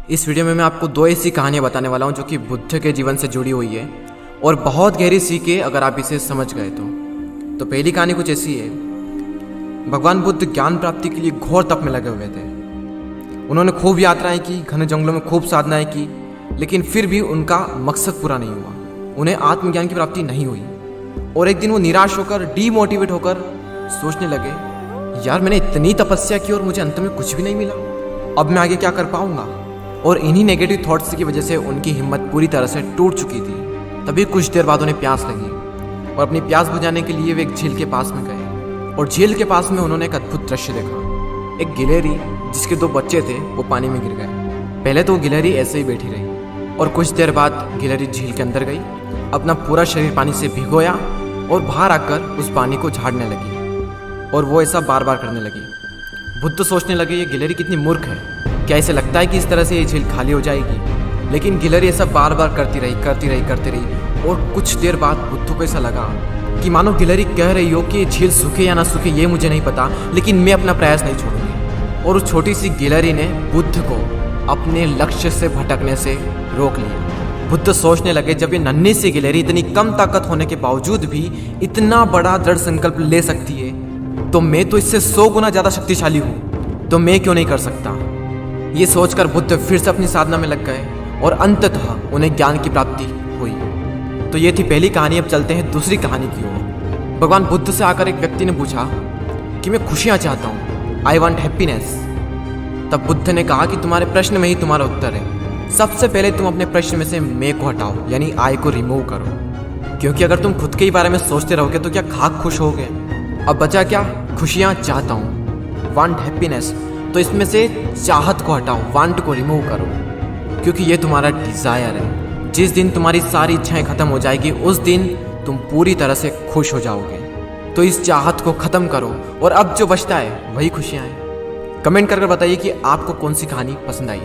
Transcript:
इस वीडियो में मैं आपको दो ऐसी कहानियाँ बताने वाला हूँ जो कि बुद्ध के जीवन से जुड़ी हुई है और बहुत गहरी सीख है अगर आप इसे समझ गए तो पहली कहानी कुछ ऐसी है। भगवान बुद्ध ज्ञान प्राप्ति के लिए घोर तप में लगे हुए थे। उन्होंने खूब यात्राएं की, घने जंगलों में खूब साधनाएं की, लेकिन फिर भी उनका मकसद पूरा नहीं हुआ। उन्हें आत्मज्ञान की प्राप्ति नहीं हुई और एक दिन वो निराश होकर, डीमोटिवेट होकर सोचने लगे, यार मैंने इतनी तपस्या की और मुझे अंत में कुछ भी नहीं मिला, अब मैं आगे क्या कर पाऊंगा। और इन्हीं नेगेटिव थॉट्स की वजह से उनकी हिम्मत पूरी तरह से टूट चुकी थी। तभी कुछ देर बाद उन्हें प्यास लगी और अपनी प्यास बुझाने के लिए वे एक झील के पास में गए और झील के पास में उन्होंने एक अद्भुत दृश्य देखा। एक गिलहरी जिसके दो बच्चे थे वो पानी में गिर गए। पहले तो वो गिलहरी ऐसे ही बैठी रही और कुछ देर बाद गिलहरी झील के अंदर गई, अपना पूरा शरीर पानी से भिगोया और बाहर आकर उस पानी को झाड़ने लगी और वो ऐसा बार बार करने लगी। बुद्ध सोचने लगे ये गिलहरी कितनी मूर्ख है, क्या इसे लगता है कि इस तरह से ये झील खाली हो जाएगी। लेकिन गिलहरी ऐसा बार बार करती रही और कुछ देर बाद बुद्ध को ऐसा लगा कि मानो गिलहरी कह रही हो कि ये झील सूखे या ना सूखे ये मुझे नहीं पता, लेकिन मैं अपना प्रयास नहीं छोड़ूंगी। और उस छोटी सी गिलहरी ने बुद्ध को अपने लक्ष्य से भटकने से रोक लिया। बुद्ध सोचने लगे, जब ये नन्ही सी गिलहरी इतनी कम ताकत होने के बावजूद भी इतना बड़ा दृढ़ संकल्प ले सकती है, तो मैं तो इससे 100 गुना ज़्यादा शक्तिशाली हूँ, तो मैं क्यों नहीं कर सकता। ये सोचकर बुद्ध फिर से अपनी साधना में लग गए और अंततः उन्हें ज्ञान की प्राप्ति हुई। तो ये थी पहली कहानी। अब चलते हैं दूसरी कहानी की ओर। भगवान बुद्ध से आकर एक व्यक्ति ने पूछा कि मैं खुशियाँ चाहता हूँ, आई वॉन्ट हैप्पीनेस। तब बुद्ध ने कहा कि तुम्हारे प्रश्न में ही तुम्हारा उत्तर है। सबसे पहले तुम अपने प्रश्न में से मैं को हटाओ, यानी आई को रिमूव करो, क्योंकि अगर तुम खुद के ही बारे में सोचते रहोगे तो क्या खाक खुश होगे। अब बचा क्या, खुशियाँ चाहता हूँ, वांट हैप्पीनेस। तो इसमें से चाहत को हटाओ, वांट को रिमूव करो, क्योंकि ये तुम्हारा डिजायर है। जिस दिन तुम्हारी सारी इच्छाएं खत्म हो जाएगी उस दिन तुम पूरी तरह से खुश हो जाओगे। तो इस चाहत को खत्म करो और अब जो बचता है वही खुशियाँ हैं। कमेंट करके बताइए कि आपको कौन सी कहानी पसंद आई।